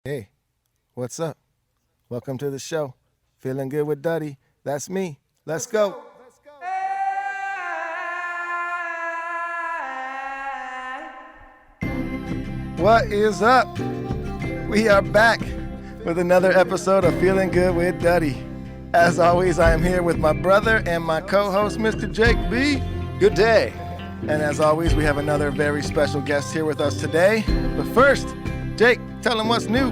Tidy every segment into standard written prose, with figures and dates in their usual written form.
Hey, what's up? Welcome to the show. Feeling good with Duddy. That's me. Let's go. What is up? We are back with another episode of Feeling Good with Duddy. As always, I am here with my brother and my co-host, Mr. Jake B. Good day. And as always, we have another very special guest here with us today. But first, Jake, tell them what's new.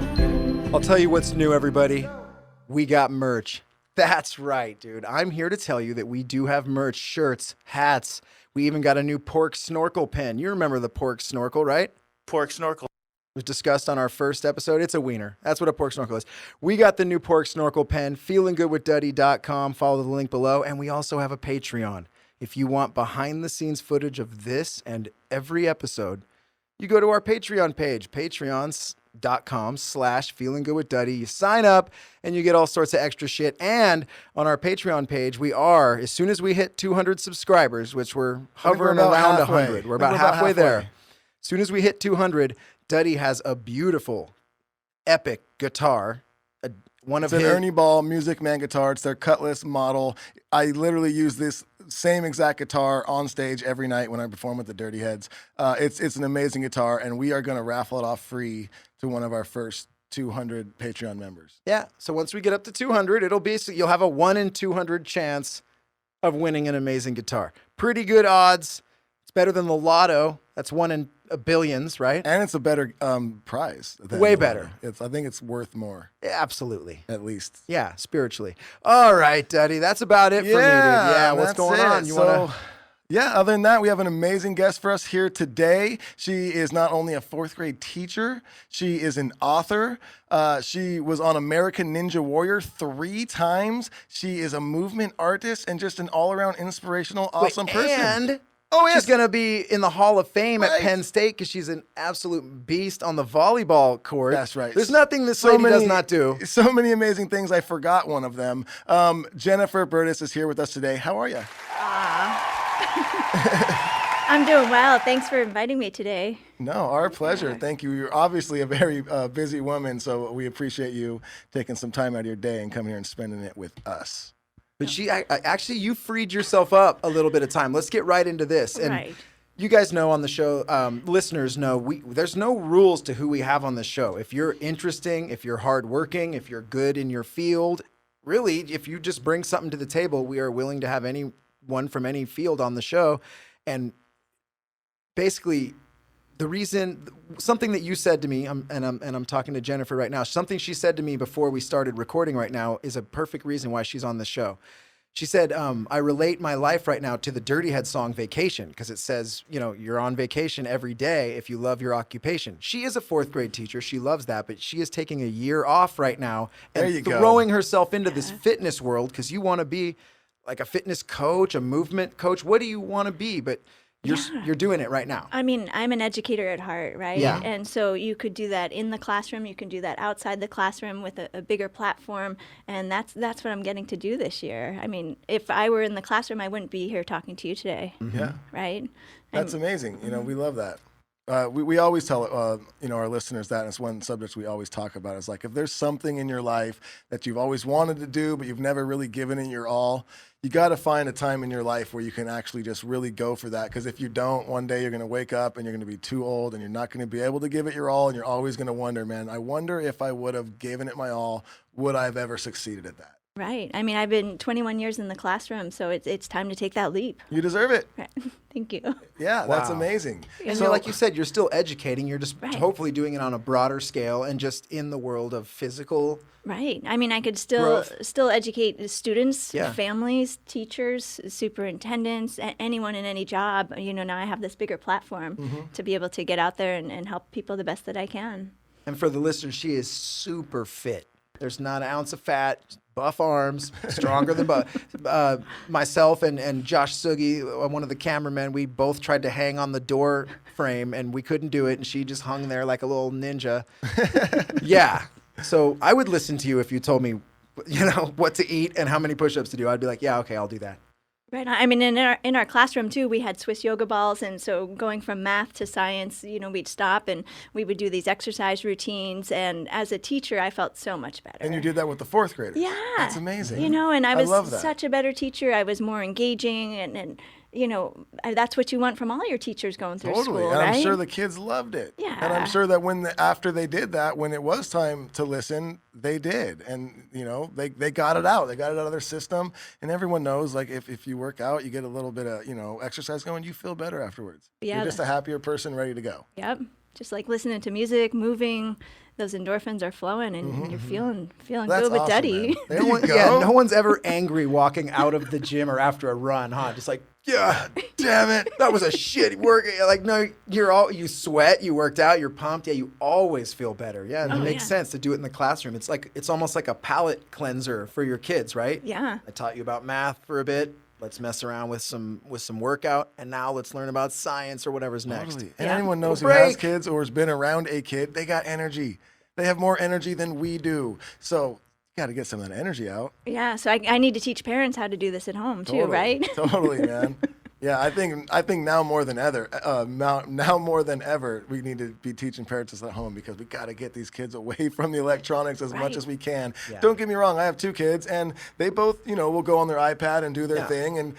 I'll tell you what's new, everybody. We got merch. That's right, dude. I'm here to tell you that we do have merch, shirts, hats. We even got a new pork snorkel pen. You remember the pork snorkel, right? Pork snorkel. It was discussed on our first episode. It's a wiener. That's what a pork snorkel is. We got the new pork snorkel pen, feelinggoodwithduddy.com. Follow the link below. And we also have a Patreon. If you want behind the scenes footage of this and every episode, you go to our Patreon page, patreon.com/feelinggoodwithduddy. You sign up and you get all sorts of extra shit. And on our Patreon page, we are, as soon as we hit 200 subscribers, which we're hovering around 100. We're about halfway there. As soon as we hit 200, Duddy has a beautiful, epic guitar. It's an Ernie Ball Music Man guitar. It's their Cutlass model. I literally use this same exact guitar on stage every night when I perform with the Dirty Heads. It's an amazing guitar, and we are going to raffle it off free to one of our first 200 Patreon members. Yeah, so once we get up to 200, you'll have a 1 in 200 chance of winning an amazing guitar. Pretty good odds. It's better than the lotto. That's 1 in a billions, right? And it's a better prize. Way better. I think it's worth more. Yeah, absolutely. At least. Yeah, spiritually. All right, Daddy, that's about it for me, dude. Yeah, what's going on? Yeah, other than that, we have an amazing guest for us here today. She is not only a fourth grade teacher, she is an author. She was on American Ninja Warrior 3 times. She is a movement artist and just an all-around inspirational, awesome person. And yes. She's going to be in the Hall of Fame at Penn State because she's an absolute beast on the volleyball court. That's right. There's nothing this lady does not do. So many amazing things. I forgot one of them. Jennifer Burdis is here with us today. How are you? I'm doing well. Thanks for inviting me today. No, our pleasure. Thank you. You're obviously a very busy woman, so we appreciate you taking some time out of your day and coming here and spending it with us. But actually, you freed yourself up a little bit of time. Let's get right into this. And Right. you guys know on the show, listeners know, there's no rules to who we have on the show. If you're interesting, if you're hardworking, if you're good in your field, really, if you just bring something to the table, we are willing to have anyone from any field on the show. And basically, something that you said to me, and I'm talking to Jennifer right now, something she said to me before we started recording right now is a perfect reason why she's on the show. She said, I relate my life right now to the Dirty Head song Vacation, because it says, you're on vacation every day if you love your occupation. She is a fourth grade teacher. She loves that, but she is taking a year off right now and throwing herself into this fitness world because you want to be like a fitness coach, a movement coach. What do you want to be? But you're doing it right now. I mean, I'm an educator at heart, right? Yeah. And so you could do that in the classroom. You can do that outside the classroom with a bigger platform. And that's what I'm getting to do this year. I mean, if I were in the classroom, I wouldn't be here talking to you today. Yeah. Right? That's amazing. We love that. We always tell our listeners that, and it's one subject we always talk about. It's like if there's something in your life that you've always wanted to do, but you've never really given it your all, you got to find a time in your life where you can actually just really go for that. Because if you don't, one day you're going to wake up and you're going to be too old and you're not going to be able to give it your all, and you're always going to wonder, man, I wonder if I would have given it my all, would I have ever succeeded at that? Right. I mean, I've been 21 years in the classroom, so it's time to take that leap. You deserve it. Right. Thank you. Yeah, that's amazing. And So, like you said, you're still educating. You're just hopefully doing it on a broader scale and just in the world of physical. Right. I mean, I could still educate students, Yeah. families, teachers, superintendents, anyone in any job. Now I have this bigger platform to be able to get out there and help people the best that I can. And for the listeners, she is super fit. There's not an ounce of fat, buff arms, stronger than myself and Josh Sugi, one of the cameramen. We both tried to hang on the door frame and we couldn't do it. And she just hung there like a little ninja. Yeah. So I would listen to you if you told me, what to eat and how many push-ups to do. I'd be like, yeah, okay, I'll do that. Right. I mean, in our classroom too, we had Swiss yoga balls, and so going from math to science, we'd stop and we would do these exercise routines. And as a teacher, I felt so much better. And you did that with the fourth graders. Yeah, That's amazing. And I was love that. such a better teacher. I was more engaging, and that's what you want from all your teachers going through Totally. school, And right? I'm sure the kids loved it. Yeah. And I'm sure that after they did that, when it was time to listen, they did. And, they got it out. They got it out of their system. And everyone knows, like, if you work out, you get a little bit of, exercise going, you feel better afterwards. Yeah. You're just a happier person ready to go. Yep. Just like listening to music, moving, those endorphins are flowing, and you're feeling That's good with awesome, Duddy. man. There No you one, go. yeah, no one's ever angry walking out of the gym or after a run, huh? Just like, yeah, Damn it. that was a shitty work. Like, no, you sweat, you worked out, you're pumped. Yeah, you always feel better. Yeah, it makes sense to do it in the classroom. It's almost like a palate cleanser for your kids, right? Yeah. I taught you about math for a bit. Let's mess around with some workout, and now let's learn about science or whatever's next. Totally. And Yeah. anyone knows who Break. has kids or has been around a kid, they got energy. They have more energy than we do. So you got to get some of that energy out. Yeah. So I need to teach parents how to do this at home too, Totally. right? Totally, man. Yeah, I think now more than now more than ever, we need to be teaching parents this at home, because we got to get these kids away from the electronics as much Right. as we can. Yeah. Don't get me wrong, I have 2 kids, and they both, will go on their iPad and do their Yeah. thing, and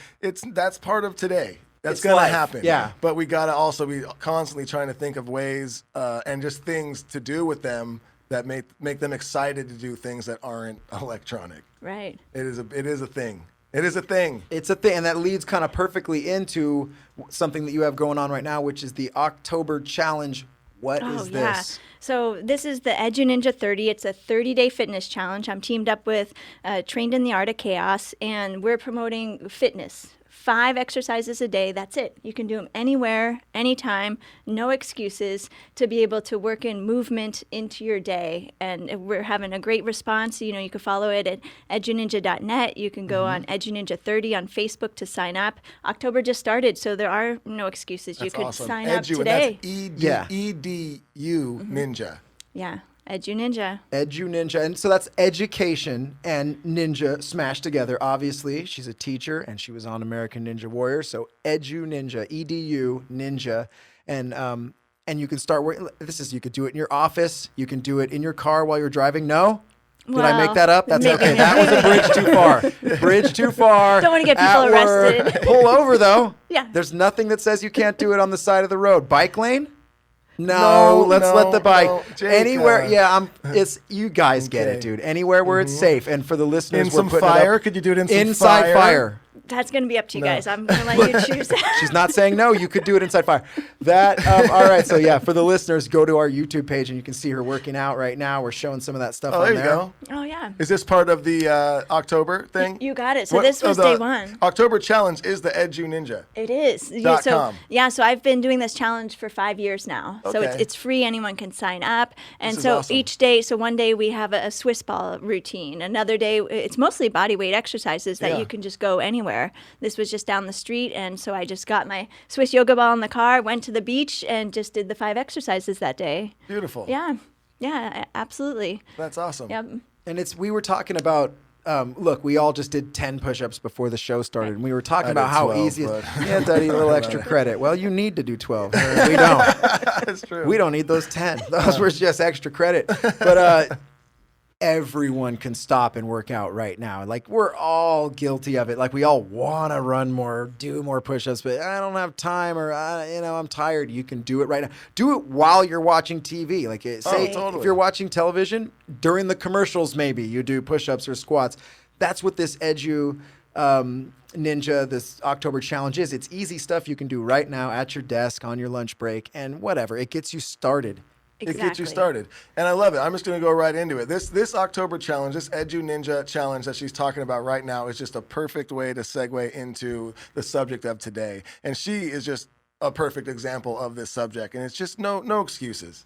that's part of today. That's It's gonna life. happen. Yeah. But we gotta also be constantly trying to think of ways and just things to do with them that make them excited to do things that aren't electronic. Right. It is a thing. It is a thing. It's a thing, and that leads kind of perfectly into something that you have going on right now, which is the October Challenge. What is yeah. this? So this is the Edu Ninja 30. It's a 30-day fitness challenge. I'm teamed up with Trained in the Art of Chaos, and we're promoting fitness. 5 exercises a day. That's it. You can do them anywhere, anytime, no excuses, to be able to work in movement into your day. And we're having a great response. You can follow it at eduninja.net. You can go on EduNinja 30 on Facebook to sign up. October just started, so there are no excuses. That's you could awesome. sign up Edu, today. and that's Yeah. EDU Ninja. Yeah, Edu Ninja. Edu Ninja. And so that's education and ninja smashed together. Obviously, she's a teacher and she was on American Ninja Warrior. So Edu Ninja, EDU Ninja. And you can start working. You could do it in your office. You can do it in your car while you're driving. No? Did I make Well, that up? That's maybe. okay. That was a bridge too far. Bridge too far. Don't wanna get At people work. arrested. Pull over, though. Yeah. There's nothing that says you can't do it on the side of the road. Bike lane? No, let's let the bike Jake, anywhere. Yeah, it's you guys get it, Okay. dude. Anywhere where it's safe, and for the listeners, In some we're putting it fire? up. Could you do it in some inside fire? That's going to be up to you No. guys. I'm going to let you choose. She's not saying no. You could do it inside fire. That all right. So yeah, for the listeners, go to our YouTube page and you can see her working out right now. We're showing some of that stuff. Oh, on there you there. go. Oh, yeah. Is this part of the October thing? You got it. So this was the day 1. October challenge is the Edu Ninja. It is. .com. So I've been doing this challenge for 5 years now. So Okay. it's free. Anyone can sign up. And This is so awesome. each day, so one day we have a Swiss ball routine. Another day, it's mostly body weight exercises that Yeah. you can just go anywhere. This was just down the street. And so I just got my Swiss yoga ball in the car, went to the beach, and just did the 5 exercises that day. Beautiful. Yeah. Yeah, absolutely. That's awesome. Yep. And we were talking about. Look, we all just did 10 push-ups before the show started, and we were talking I about did how 12, easy. but- Yeah, Daddy, a little extra credit. Well, you need to do 12. We don't. That's true. We don't need those 10. Those were just extra credit. But everyone can stop and work out right now. Like, we're all guilty of it. Like, we all want to run more, do more push-ups, but I don't have time, or I'm tired. You can do it right now. Do it while you're watching TV. Like, say totally. if you're watching television, during the commercials, maybe you do push-ups or squats. That's what this Edu Ninja, this October challenge is. It's easy stuff you can do right now at your desk, on your lunch break, and whatever. It gets you started. It gets you Exactly. started. And I love it. I'm just going to go right into it. This October challenge, this Edu Ninja challenge that she's talking about right now is just a perfect way to segue into the subject of today. And she is just a perfect example of this subject. And it's just no excuses.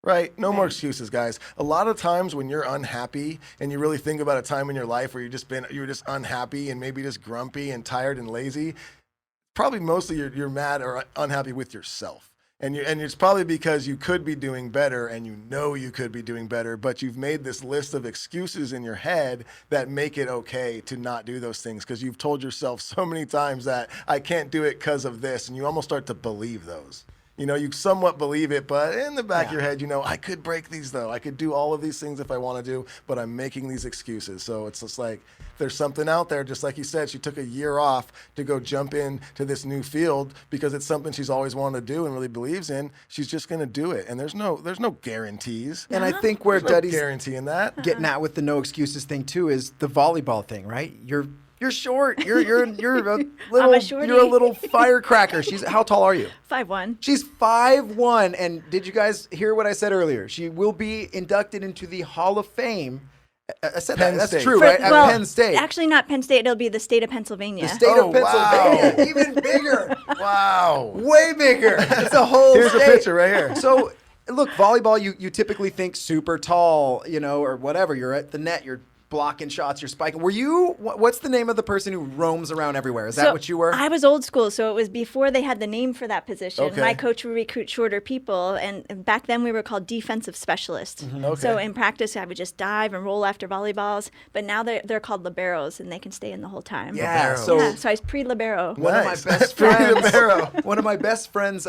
Right? No more excuses, guys. A lot of times when you're unhappy and you really think about a time in your life where you were just unhappy and maybe just grumpy and tired and lazy, probably mostly you're mad or unhappy with yourself. And it's probably because you could be doing better and you know you could be doing better, but you've made this list of excuses in your head that make it okay to not do those things because you've told yourself so many times that I can't do it because of this, and you almost start to believe those. You somewhat believe it, but in the back of your head, I could break these though. I could do all of these things if I want to do, but I'm making these excuses. So it's just like there's something out there, just like you said, she took a year off to go jump into this new field because it's something she's always wanted to do and really believes in. She's just going to do it. And there's no guarantees. And I think where There's no Duddy's guarantee in that. getting at with the no excuses thing too is the volleyball thing, right? You're short. You're a little shorty. you're a little firecracker. How tall are you? 5'1". She's 5'1", and did you guys hear what I said earlier? She will be inducted into the Hall of Fame. I said Penn that's State. true, right? At Penn State. Actually, not Penn State. It'll be the state of Pennsylvania. The state Oh, of Pennsylvania, wow. even bigger, Wow. way bigger. It's a whole Here's state. a picture right here. So, look, volleyball, you typically think super tall, or whatever. You're at the net, you're blocking shots, you're spiking. Were you, what's the name of the person who roams around everywhere? Is that what you were? I was old school, so it was before they had the name for that position. Okay. My coach would recruit shorter people, and back then we were called defensive specialists. Okay. So in practice, I would just dive and roll after volleyballs, but now they're called liberos, and they can stay in the whole time. Yeah, Libero. So I was pre-libero. One of my Nice. best Pretty friends, libero. one of my best friends,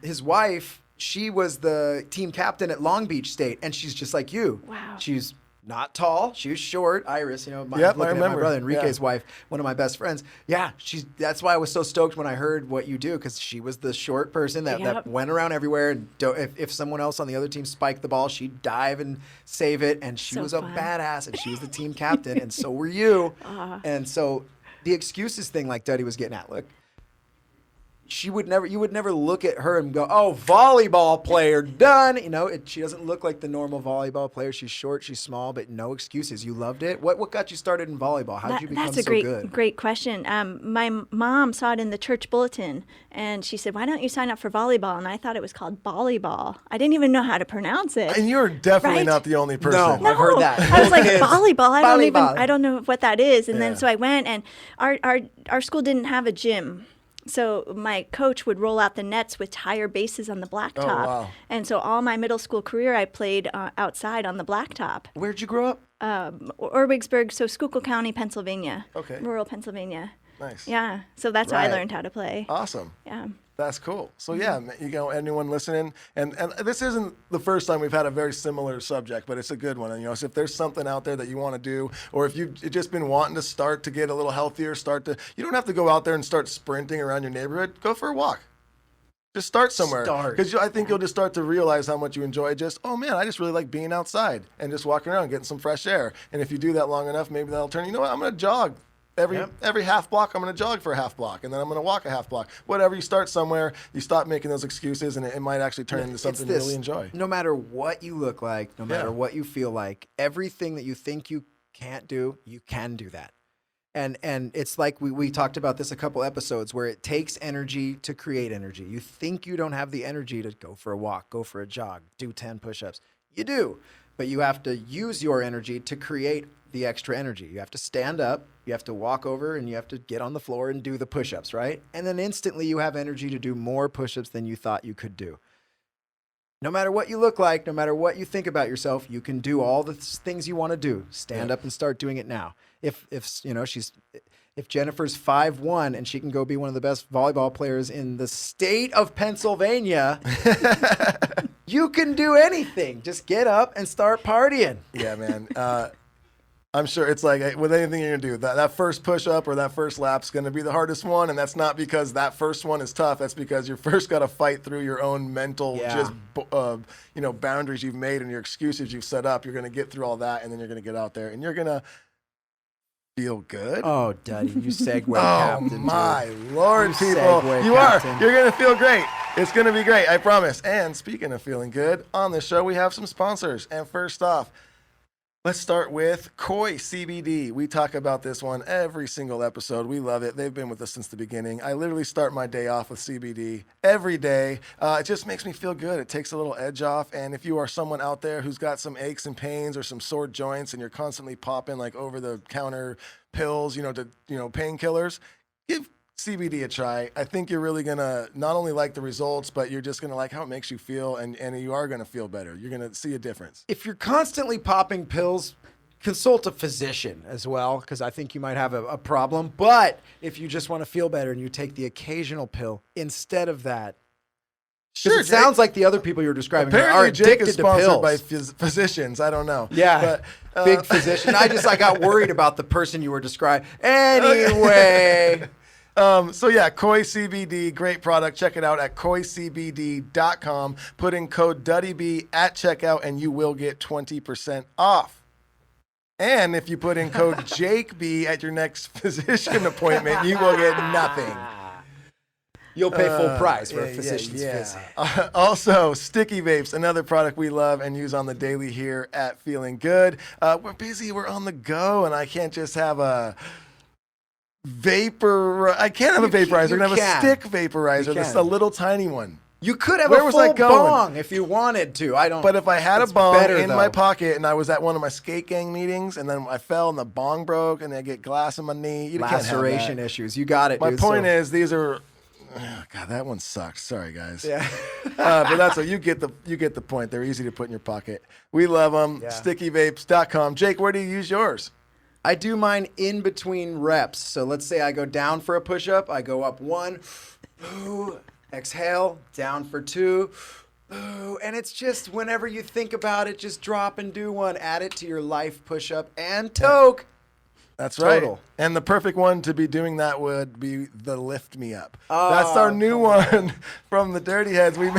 his wife, she was the team captain at Long Beach State, and she's just like you. Wow. She's not tall. She was short. Iris, Yep, I looking at my remember. brother Enrique's Yeah. wife, one of my best friends. Yeah, that's why I was so stoked when I heard what you do, because she was the short person that Yep. went around everywhere. And if someone else on the other team spiked the ball, she'd dive and save it. And she So was a fun. badass, and she was the team captain, and so were you. And so the excuses thing, like Duddy was getting at, look. You would never look at her and go, oh, volleyball player, done. She doesn't look like the normal volleyball player. She's short, she's small, but no excuses. You loved it. What got you started in volleyball? How did you become That's a so great, good? great question. My mom saw it in the church bulletin, and she said, "Why don't you sign up for volleyball?" And I thought it was called volleyball. I didn't even know how to pronounce it. And you're definitely Right? not the only person. No. I've heard that. I was like, Kids. volleyball. Volleyball. I don't know what that is. And Yeah. then so I went, and our school didn't have a gym. So my coach would roll out the nets with higher bases on the blacktop. wow. And so all my middle school career, I played outside on the blacktop. Where'd you grow up? Orwigsburg, so Schuylkill County, Pennsylvania. Okay. Rural Pennsylvania. Nice. Yeah. So that's how I Right. learned how to play. Awesome. Yeah. That's cool. So yeah, anyone listening, and this isn't the first time we've had a very similar subject, but it's a good one. And so if there's something out there that you want to do, or if you've just been wanting to start to get a little healthier, you don't have to go out there and start sprinting around your neighborhood. Go for a walk. Just start somewhere. Because I think you'll just start to realize how much you enjoy oh man, I just really like being outside and just walking around, getting some fresh air. And if you do that long enough, maybe that'll turn, I'm going to jog. Every half block, I'm going to jog for a half block, and then I'm going to walk a half block. Whatever, you start somewhere, you stop making those excuses, and it might actually turn into something you really enjoy. No matter what you look like, no matter what you feel like, everything that you think you can't do, you can do that. And it's like we talked about this a couple episodes where it takes energy to create energy. You think you don't have the energy to go for a walk, go for a jog, do 10 push-ups. You do, but you have to use your energy to create the extra energy. You have to stand up, you have to walk over, and you have to get on the floor and do the push-ups, right? And then instantly you have energy to do more push-ups than you thought you could do. No matter what you look like, no matter what you think about yourself, you can do all the things you want to do. Stand up and start doing it now. If Jennifer's 5'1" and she can go be one of the best volleyball players in the state of Pennsylvania, you can do anything. Just get up and start partying. Yeah, man. I'm sure it's like with anything you're going to do, that first push-up or that first lap's going to be the hardest one, and that's not because that first one is tough. That's because you first got to fight through your own mental boundaries you've made and your excuses you've set up. You're going to get through all that, and then you're going to get out there, and you're going to feel good. Oh, Duddy, you segue Oh, captain. my dude. Lord, You people. segue You captain. are. You're going to feel great. It's going to be great, I promise. And speaking of feeling good, on this show we have some sponsors. And first off, let's start with Koi CBD. We talk about this one every single episode. We love it. They've been with us since the beginning. I literally start my day off with CBD every day. It just makes me feel good. It takes a little edge off. And if you are someone out there who's got some aches and pains or some sore joints and you're constantly popping like over-the-counter pills, painkillers, give CBD a try. I think you're really going to not only like the results, but you're just going to like how it makes you feel, and you are going to feel better. You're going to see a difference. If you're constantly popping pills, consult a physician as well, because I think you might have a problem. But if you just want to feel better and you take the occasional pill instead of that, Sure, it sounds like the other people you're describing apparently are Jake addicted is to sponsored pills. by physicians. I don't know. Yeah, but, big physician. I got worried about the person you were describing. Anyway. So yeah, Koi CBD, great product. Check it out at koicbd.com. Put in code DuddyB at checkout and you will get 20% off. And if you put in code JakeB at your next physician appointment, you will get nothing. You'll pay full price for a physician's visit. Also, Sticky Vapes, another product we love and use on the daily here at Feeling Good. We're busy, we're on the go, and I can't just have a vapor. I can't have a vaporizer. I'm going to have a stick vaporizer. This is a little tiny one. You could have Where a was full I going? bong if you wanted to. I don't. But if I had a it's bong better, in though. my pocket and I was at one of my skate gang meetings and then I fell and the bong broke and I get glass in my knee, you can't have Laceration that. issues. You got it, My dude. point is, these are. God, that one sucks. Sorry, guys. Yeah. But that's what you get the point. They're easy to put in your pocket. We love them. Yeah. StickyVapes.com. Jake, where do you use yours? I do mine in between reps. So let's say I go down for a push-up. I go up 1, exhale, down for 2, and it's just whenever you think about it, just drop and do one. Add it to your life push-up and toke. That's right. Total. And the perfect one to be doing that would be the Lift Me Up. Oh, That's our new one from the Dirty Heads. We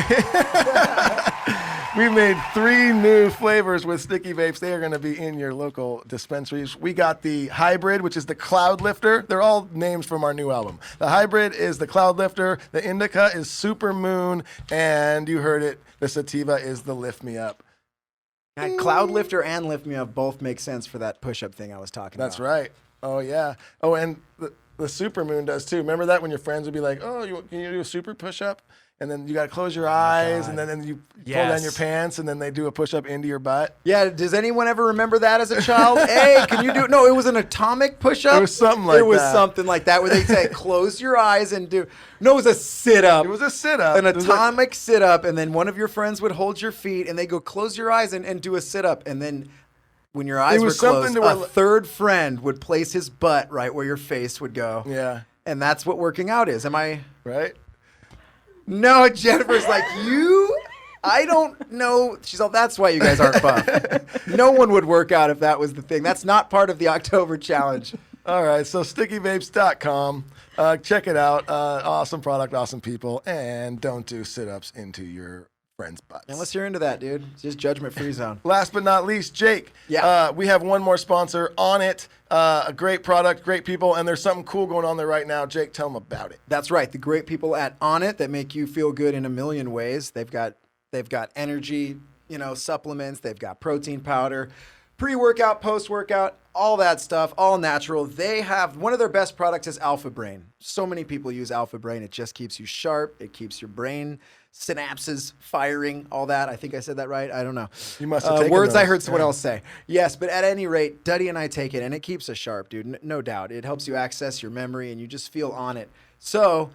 made 3 new flavors with Sticky Vapes. They are going to be in your local dispensaries. We got the Hybrid, which is the Cloud Lifter. They're all names from our new album. The Hybrid is the Cloud Lifter. The Indica is Super Moon. And you heard it, the Sativa is the Lift Me Up. God, Cloud Lifter and Lift Me Up both make sense for that push-up thing I was talking That's about. right. Oh, yeah. Oh, and the Super Moon does too. Remember that when your friends would be like, oh, can you do a super push-up? And then you got to close your eyes, and then you pull down your pants, and then they do a push-up into your butt. Yeah, does anyone ever remember that as a child? Hey, can you do... No, it was an atomic push-up. It was something like that. It was something like that where they say, close your eyes and do... No, it was a sit-up. It was a sit-up. An atomic sit-up, and then one of your friends would hold your feet, and they go, close your eyes and do a sit-up. And then when your eyes were closed, a third friend would place his butt right where your face would go. Yeah. And that's what working out is. Am I... Right? No, Jennifer's like, I don't know. She's all, that's why you guys aren't buff. No one would work out if that was the thing. That's not part of the October challenge. All right, so stickyvapes.com. Check it out. Awesome product, awesome people, and don't do sit-ups into your friends' butts. Unless you're into that, dude. It's just judgment-free zone. Last but not least, Jake. Yeah. We have one more sponsor on it. A great product, great people, and there's something cool going on there right now. Jake, tell them about it. That's right. The great people at On It that make you feel good in a million ways. They've got energy, supplements. They've got protein powder, pre-workout, post-workout, all that stuff, all natural. They have one of their best products is Alpha Brain. So many people use Alpha Brain. It just keeps you sharp. It keeps your brain synapses firing, all that. I think I said that right. I don't know. You must have taken words those. I heard someone else say. Yes, but at any rate, Duddy and I take it, and it keeps us sharp, dude. No doubt. It helps you access your memory, and you just feel on it. So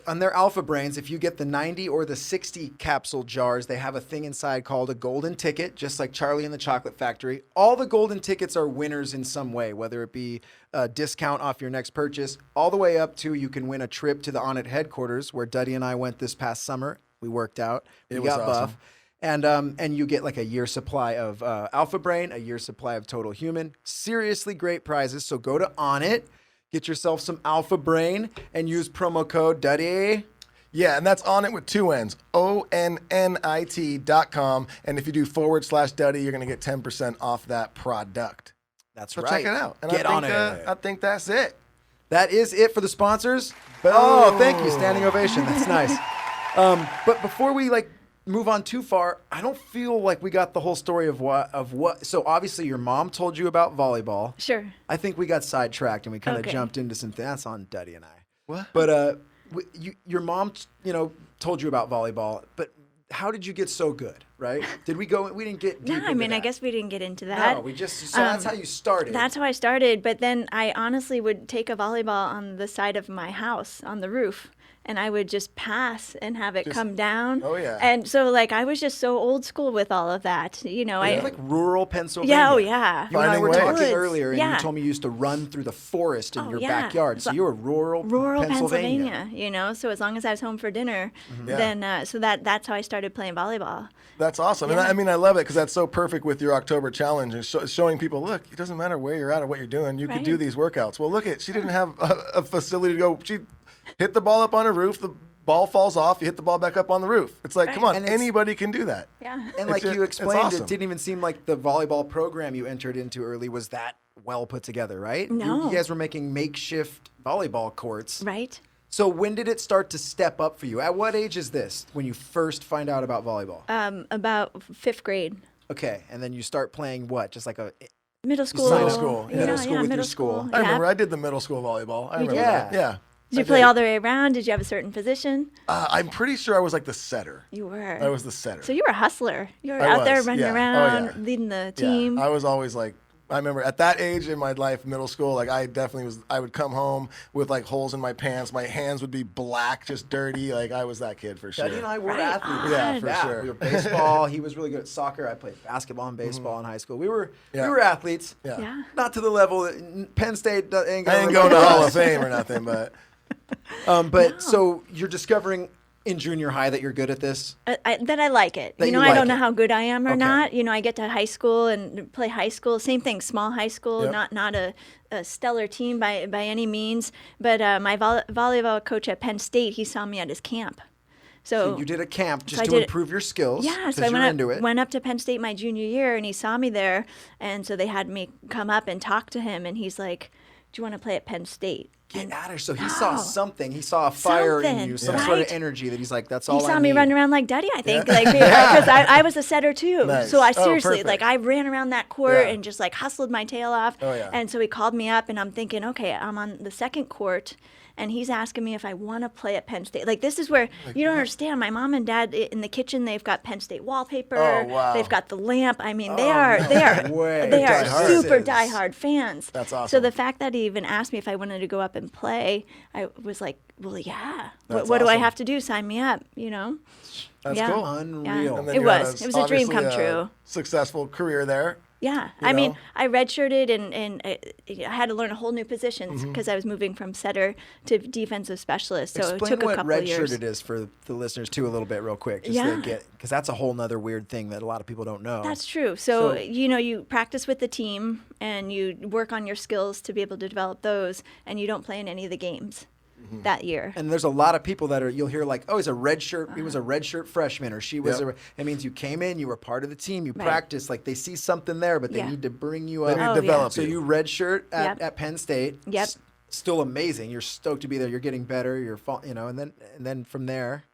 on their Alpha Brains, if you get the 90 or the 60 capsule jars, they have a thing inside called a golden ticket, just like Charlie and the Chocolate Factory. All the golden tickets are winners in some way, whether it be a discount off your next purchase, all the way up to you can win a trip to the On It headquarters where Duddy and I went this past summer. We worked out. We got buff. And you get like a year supply of Alpha Brain, a year supply of Total Human. Seriously great prizes. So go to On It. Get yourself some Alpha Brain and use promo code Duddy. Yeah, and that's On It with 2 N's, ONNIT.com. And if you do /Duddy, you're going to get 10% off that product. That's so right. check it out. And Get on it. I think that's it. That is it for the sponsors. Boom. Oh, thank you. Standing ovation. That's nice. But before we move on too far, I don't feel like we got the whole story of what. So obviously your mom told you about volleyball. Sure. I think we got sidetracked and we kind of Okay. jumped into some things. That's on Duddy and I. What? But your mom, told you about volleyball. But how did you get so good, right? Did we go, we didn't get deep No, I into mean, I that. guess we didn't get into that. No, we just, so that's how you started. That's how I started. But then I honestly would take a volleyball on the side of my house on the roof. And I would just pass and have it come down. Oh, yeah. And so, like, I was just so old school with all of that. You know, Are you I like rural Pennsylvania? yeah, oh yeah. You and I Finding were ways. talking Woods. earlier, and Yeah. you told me you used to run through the forest in Oh, your yeah. backyard. So you were rural Pennsylvania. You know, so as long as I was home for dinner, then so that's how I started playing volleyball. That's awesome. And I mean, I love it because that's so perfect with your October challenge and showing people, look, it doesn't matter where you're at or what you're doing. You can do Right. these workouts. Well, look she didn't have a facility to go. She hit the ball up on a roof. The ball falls off. You hit the ball back up on the roof. It's like, come on, And it's- anybody can do that. Yeah. And like It's you it's explained, awesome. it didn't even seem like the volleyball program you entered into early was that well put together, right? No. You guys were making makeshift volleyball courts. Right. So when did it start to step up for you? At what age is this when you first find out about volleyball? About 5th grade. Okay, and then you start playing what? Just like a Middle school. Middle school, yeah. Middle school with your middle school. I Yeah. remember I did the middle school volleyball. I remember did? that. Yeah. Did you I play all the way around? Did you have a certain position? I'm pretty sure I was like the setter. You were. I was the setter. So you were a hustler. You were I out there was, running yeah. Oh, around, yeah. leading the Yeah, team. I was always like, I remember at that age in my life, middle school, like I definitely was, I would come home with like holes in my pants. My hands would be black, just dirty. Like I was that kid for sure. Daddy and I were Right athletes. Yeah, for sure. We were baseball. He was really good at soccer. I played basketball and baseball in high school. We were athletes. Yeah. Yeah. Not to the level that Penn State ain't I gonna ain't going to remember Hall us. of Fame or nothing, but But so you're discovering in junior high that you're good at this. That I like it. That You know, you I like don't know it. how good I am or Okay. not. You know, I get to high school and play high school. Same thing, small high school, Yep. not a stellar team by any means. But my volleyball coach at Penn State, he saw me at his camp. So You did a camp just I to did- improve your skills. yeah, so 'cause I you're into it. went up to Penn State my junior year, and he saw me there, and so they had me come up and talk to him, and he's like, "Do you want to play at Penn State?" Get out of here. So he saw something. He saw a fire in Something, you, some sort of right? energy that he's like, that's He all saw I me need. running around like Daddy, I think, like because I was a setter too. Nice. So I Oh, seriously, perfect. like I ran around that court Yeah. and just like hustled my tail off. Oh, yeah. And so he called me up, and I'm thinking, okay, I'm on the second court, and he's asking me if I want to play at Penn State. Like this is where you don't understand. My mom and dad in the kitchen, they've got Penn State wallpaper. Oh, wow. They've got the lamp. I mean, they Oh, are no they are way. they are Diehard. super This is- diehard fans. That's So awesome. the fact that he even asked me if I wanted to go up and play, I was like, well, yeah. That's What do I awesome. have to do? Sign me up. You know. that's Yeah. cool. Unreal. And then It you had was. It was a dream come obviously true. Successful career there. Yeah, You I mean, know? I redshirted and I had to learn a whole new positions Mm-hmm. because I was moving from setter to defensive specialist. So Explain it took a what couple red years. shirted is for the listeners too, a little bit, real quick, just Yeah. to get, because that's a whole nother weird thing that a lot of people don't know. That's true. So, So- you know, you practice with the team and you work on your skills to be able to develop those, and you don't play in any of the games that year. And there's a lot of people that are, you'll hear like, oh, he's a red shirt. He was a red shirt freshman, or she was Yep. a. It means you came in, you were part of the team, you Right. practiced. Like they see something there, but they Yeah. need to bring you They up. need Oh, to yeah. develop So you. you red shirt at, Yep. at Penn State. Yep. Still amazing. You're stoked to be there. You're getting better. And then from there.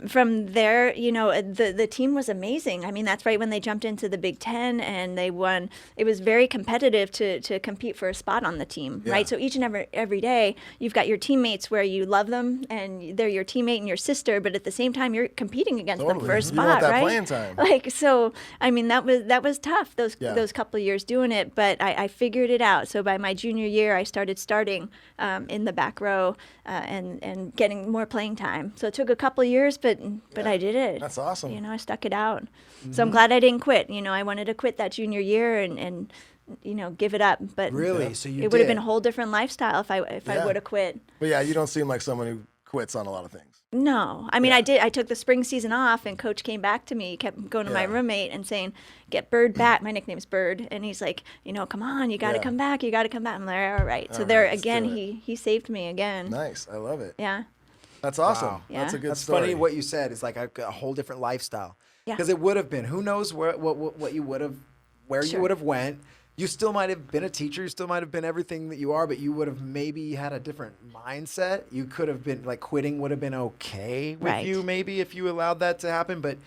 From there, you know, the team was amazing. I mean, that's right when they jumped into the Big Ten and they won. It was very competitive to compete for a spot on the team, Yeah. right? So each and every day, you've got your teammates where you love them and they're your teammate and your sister, but at the same time, you're competing against them Totally. for a You spot, want that right? playing time. Like so, I mean, that was tough those Yeah. those couple of years doing it, but I figured it out. So by my junior year, I started starting in the back row and getting more playing time. So it took a couple of years, but I did it. That's awesome. You know, I stuck it out. So I'm glad I didn't quit. You know, I wanted to quit that junior year and you know, give it up. But Really? So you it would have did. been a whole different lifestyle if I Yeah. would have quit. But yeah, you don't seem like someone who quits on a lot of things. No, I mean, Yeah. I did. I took the spring season off, and Coach came back to me. He kept going to my Yeah. roommate and saying, "Get Bird back." My nickname's Bird, and he's like, "You know, come on, you got to Yeah. come back. You got to come back." I'm like, "All right." So All there right, let's again, do it. he saved me again. Nice. I love it. Yeah, That's awesome. Wow. That's a Yeah. good That's story. funny what you said. It's like a whole different lifestyle. Yeah. Because it would have been. Who knows what you would have, where Sure. you would have went. You still might have been a teacher. You still might have been everything that you are, but you would have maybe had a different mindset. You could have been like quitting would have been okay with Right. you maybe if you allowed that to happen. But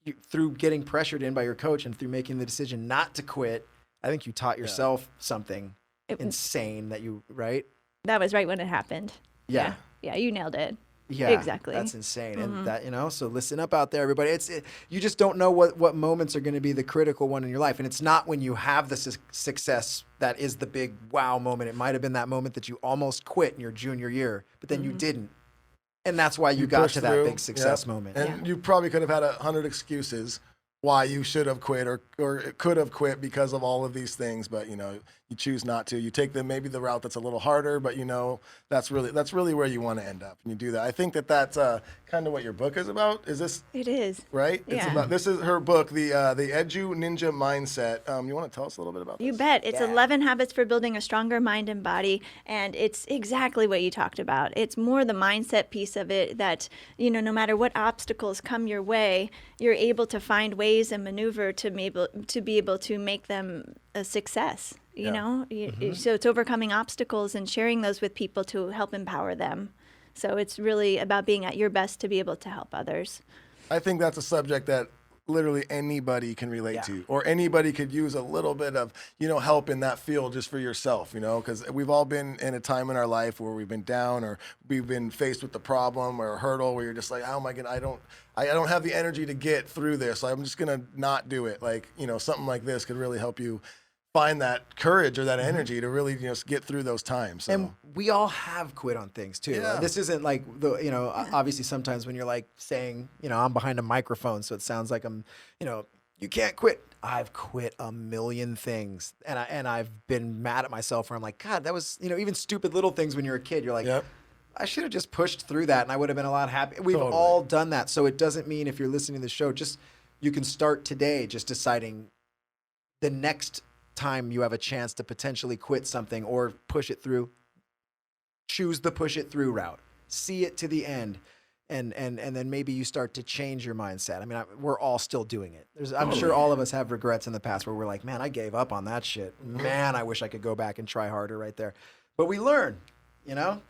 you, through getting pressured in by your coach and through making the decision not to quit, I think you taught yourself something It- insane that you, right? that was right when it happened. Yeah. Yeah, you nailed it. Yeah, exactly. That's insane. And that, so listen up out there, everybody. You just don't know what moments are going to be the critical one in your life. And it's not when you have the success that is the big wow moment. It might have been that moment that you almost quit in your junior year, but then you didn't. And that's why you got pushed to that through. big success Yep. moment. And you probably could have had 100 excuses why you should have quit or could have quit because of all of these things, but you choose not to. You take maybe the route that's a little harder, but that's really where you want to end up, and you do that. I think that's kind of what your book is about. Is this? It is. Right? Yeah. This is her book, the Edu Ninja Mindset. You want to tell us a little bit about this? You bet. It's 11 habits for building a stronger mind and body, and it's exactly what you talked about. It's more the mindset piece of it that, no matter what obstacles come your way, you're able to find ways and maneuver to be able to make them a success. So it's overcoming obstacles and sharing those with people to help empower them. So it's really about being at your best to be able to help others. I think that's a subject that literally anybody can relate to, or anybody could use a little bit of, help in that field just for yourself, because we've all been in a time in our life where we've been down or we've been faced with the problem or a hurdle where you're just like, oh my God, I don't have the energy to get through this. So I'm just going to not do it. Like, something like this could really help you find that courage or that energy to really get through those times. So. And we all have quit on things too. Yeah. This isn't like obviously sometimes when you're like saying, I'm behind a microphone, so it sounds like I'm, you can't quit. I've quit a million things, and I've been mad at myself where I'm like, God, that was, even stupid little things when you're a kid. You're like, Yep. I should have just pushed through that, and I would have been a lot happier. We've all done that, so it doesn't mean if you're listening to the show, you can start today, just deciding the next time you have a chance to potentially quit something or push it through, choose the push it through route, see it to the end, and then maybe you start to change your mindset. I mean, we're all still doing it. I'm sure all of us have regrets in the past where we're like, man, I gave up on that shit. Man, I wish I could go back and try harder right there. But we learn, and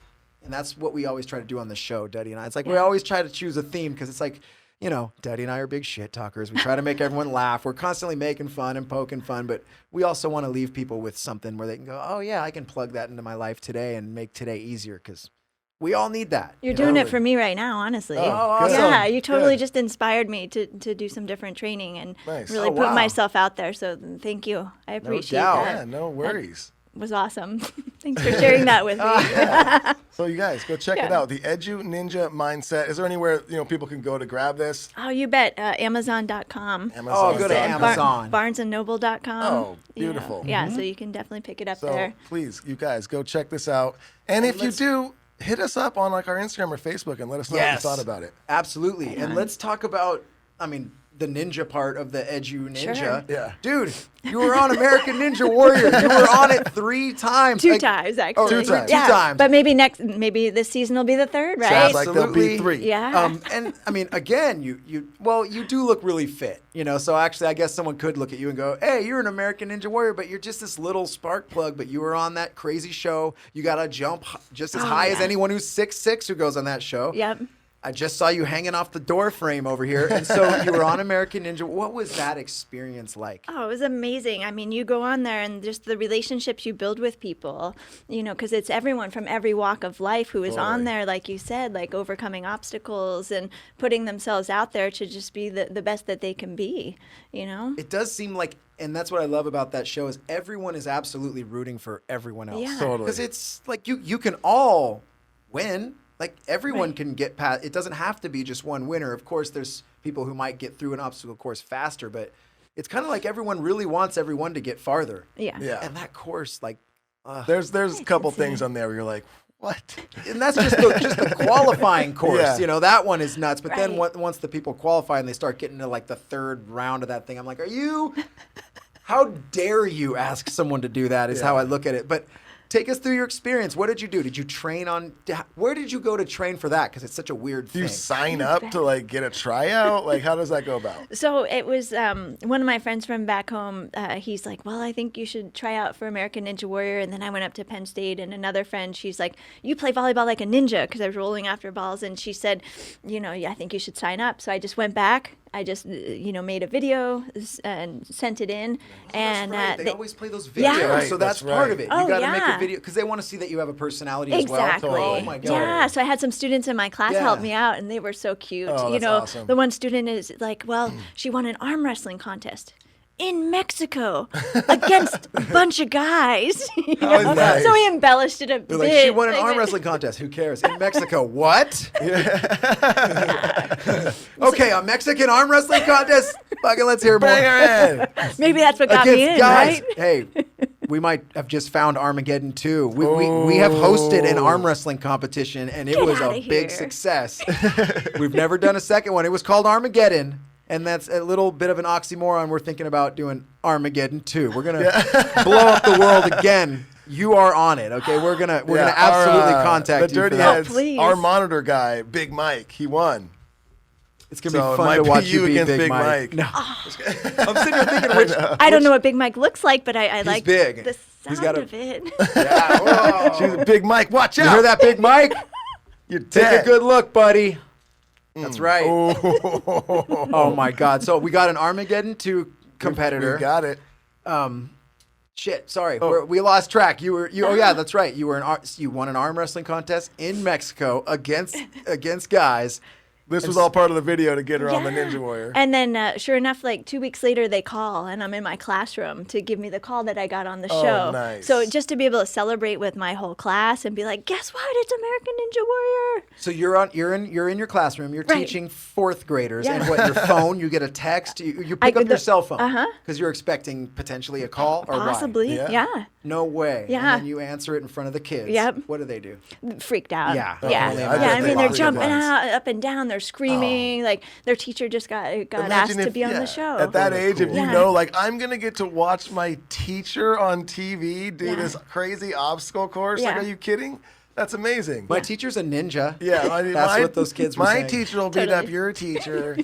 that's what we always try to do on the show, Duddy and I. It's like we always try to choose a theme because it's like, Duddy and I are big shit talkers. We try to make everyone laugh. We're constantly making fun and poking fun, but we also want to leave people with something where they can go, oh, yeah, I can plug that into my life today and make today easier because we all need that. You're doing it for me right now, honestly. Oh, awesome. Yeah, you totally Good. just inspired me to do some different training and Nice. really put myself out there. So thank you. I appreciate doubt. that. Yeah, no worries. Was awesome. Thanks for sharing that with me. So you guys go check it out. The Edu Ninja Mindset. Is there anywhere people can go to grab this? Oh, you bet. Amazon.com. Amazon. Oh, go to Amazon. BarnesandNoble.com. Oh, beautiful. Yeah, so you can definitely pick it up So there. please, you guys, go check this out. And if you do, hit us up on our Instagram or Facebook and let us know what you thought about it. Absolutely. And let's talk about, the ninja part of the Edu Ninja. Sure. Yeah. Dude, you were on American Ninja Warrior. You were on it 3 times. Two times, actually. 2 times. Yeah, 2 times. but maybe this season will be the third, right? Sounds like there'll Absolutely. be 3. Yeah. And again, you do look really fit, so actually I guess someone could look at you and go, hey, you're an American Ninja Warrior, but you're just this little spark plug, but you were on that crazy show. You got to jump just as high as anyone who's 6'6" who goes on that show. Yep. I just saw you hanging off the door frame over here. And so you were on American Ninja. What was that experience like? Oh, it was amazing. I mean, you go on there and just the relationships you build with people, because it's everyone from every walk of life who is on there, like you said, like overcoming obstacles and putting themselves out there to just be the best that they can be, It does seem like, and that's what I love about that show, is everyone is absolutely rooting for everyone else. Yeah. Totally. Because it's like you can all win. Like everyone can get past. It doesn't have to be just one winner. Of course, there's people who might get through an obstacle course faster, but it's kind of like everyone really wants everyone to get farther. Yeah. Yeah. And that course, like, There's a couple things on there where you're like, what? and that's just the qualifying course. Yeah. That one is nuts. But then Right. once the people qualify and they start getting to like the 3rd round of that thing, I'm like, how dare you ask someone to do that? Is how I look at it. But take us through your experience. What did you do? Did you train where did you go to train for that? Because it's such a weird Do thing. you sign up to like get a tryout? Like, how does that go about? So it was one of my friends from back home. He's like, well, I think you should try out for American Ninja Warrior. And then I went up to Penn State, and another friend, she's like, you play volleyball like a ninja, because I was rolling after balls. And she said, I think you should sign up. So I just went back. I just made a video and sent it in, and They always play those videos, Yeah. Right, so that's that's part right. of it. Oh, You got to make yeah. a video because they want to see that you have a personality exactly. as well. Oh my god! Yeah, so I had some students in my class Yeah. help me out, and they were so cute. Oh, that's awesome. The one student is like, well, she won an arm wrestling contest in Mexico against a bunch of guys. nice. So he embellished it a They're bit. like, she won an Like, arm wrestling contest. Who cares? In Mexico. What? Okay, a Mexican arm wrestling contest? Fucking let's hear more. Bring her in. Maybe that's what got me in, guys. right? Hey, we might have just found Armageddon 2. We have hosted an arm wrestling competition, and it Get was a outta big here. success. We've never done a second one. It was called Armageddon. And that's a little bit of an oxymoron. We're thinking about doing Armageddon 2. We're gonna blow up the world again. You are on it, okay? We're gonna absolutely contact the you Dirty for that. Heads, please. our monitor guy, Big Mike, he won. It's gonna So be it fun might to be watch you you beat against Big Big Mike. Mike. No, I'm sitting here thinking which. I don't know what Big Mike looks like, but I like big. the He's sound got a- of it. Yeah, whoa. She's Big Mike, watch out. You hear that, Big Mike? You're Take dead. a good look, buddy. That's right. Oh, Oh my God! So we got an Armageddon 2 competitor. we got it. Shit, sorry, we lost track. Oh yeah, that's right. You won an arm wrestling contest in Mexico against guys. This was all part of the video to get her on the Yeah. Ninja Warrior. And then, sure enough, like 2 weeks later, they call, and I'm in my classroom to give me the call that I got on the show. Nice. So just to be able to celebrate with my whole class and be like, guess what? It's American Ninja Warrior. So you're in your classroom. You're Right. teaching fourth graders, Yeah. and what your phone? You get a text. You pick up your cell phone because you're expecting potentially a call or Possibly, why? Yeah. No way. Yeah. And then you answer it in front of the kids. Yep. What do they do? Freaked out. Yeah. Yeah. Okay, Yeah. I bet I they mean, they're lost jumping their minds. out, up and down. They're screaming. Like their teacher just got asked to be on the show. At that age, if you Yeah. know, like, I'm going to get to watch my teacher on TV do this crazy obstacle course. Like, Yeah. are you kidding? That's amazing. My teacher's a ninja. Yeah, I mean, That's what those kids were My saying. teacher will beat up Totally. your teacher.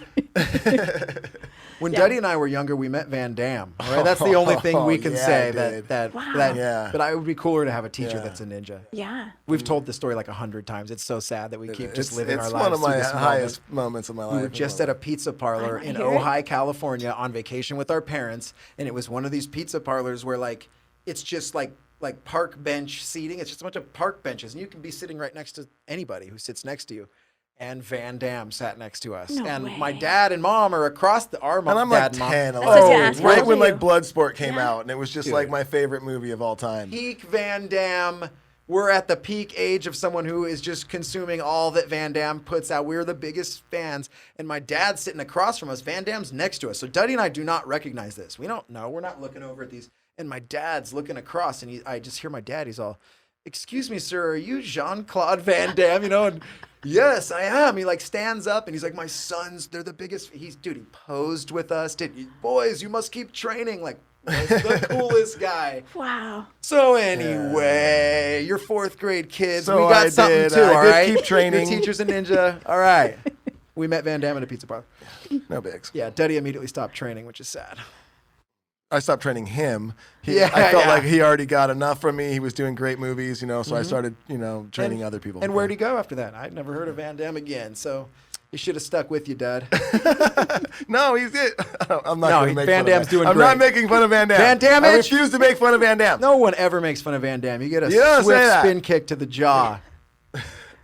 When Duddy and I were younger, we met Van Damme. All right, that's the only thing we can Yeah, say. dude. That Wow. Yeah. But it would be cooler to have a teacher Yeah. that's a ninja. Yeah. We've told the story like 100 times. It's so sad that we keep just It's- living our it's lives. one of my through this highest moment. moments of my life. We were just at a pizza parlor I in hear it. Ojai, California, on vacation with our parents, and it was one of these pizza parlors where like it's just like park bench seating. It's just a bunch of park benches, and you can be sitting right next to anybody who sits next to you. And Van Damme sat next to us, No and way. my dad and mom are across our And I'm dad like and mom. 10, That's what I was gonna 11. ask. Right How when old are like you? Bloodsport came Yeah. out, and it was just Dude. like my favorite movie of all time. Peak Van Damme. We're at the peak age of someone who is just consuming all that Van Damme puts out. We're the biggest fans. And my dad's sitting across from us. Van Damme's next to us. So Duddy and I do not recognize this. We don't know. We're not looking over at these. And my dad's looking across, and I just hear my dad. He's all, "Excuse me, sir, are you Jean-Claude Van Damme?" You know, and yes, I am. He like stands up, and he's like, "My sons, they're the biggest." He posed with us. Boys, you must keep training. Like, was the coolest guy. Wow. So anyway, your fourth grade kids, So we got I something did. too, I all did right? keep training. Your teacher's a ninja. All right. We met Van Damme at a pizza parlor. No bigs. Yeah, Duddy immediately stopped training, which is sad. I stopped training him. I felt Yeah. Mm-hmm. like he already got enough from me. He was doing great movies, so I started, training other people. And where'd he go after that? I'd never heard of Van Damme again, so he should have stuck with you, Dud. No, he's it. I'm not No, going to make Van fun Damme's of doing I'm great. not making fun of Van Damme. Van Damme I itch? refuse to make fun of Van Damme. No one ever makes fun of Van Damme. You get a You don't say swift that. spin kick to the jaw.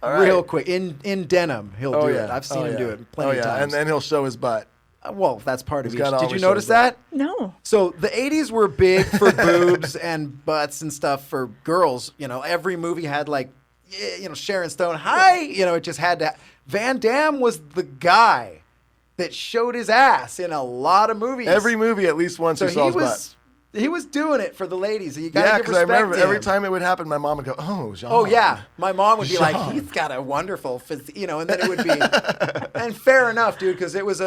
All right. Real quick. In denim, he'll do yeah. it. I've seen him do it plenty Oh, of yeah. times. And then he'll show his butt. Well, that's part of He's it. gotta Did you always show notice his butt. that? No. So the 80s were big for boobs and butts and stuff for girls. Every movie had Sharon Stone. Hi, it just had to. Van Damme was the guy that showed his ass in a lot of movies. Every movie, at least once so he saw his butt. he was doing it for the ladies. You gotta Yeah, give because I respect remember to every him. time it would happen, my mom would go, "Oh, Jean." Oh yeah, my mom would be like, Jean. "He's got a wonderful physique," and then it would be, and fair enough, dude, because it was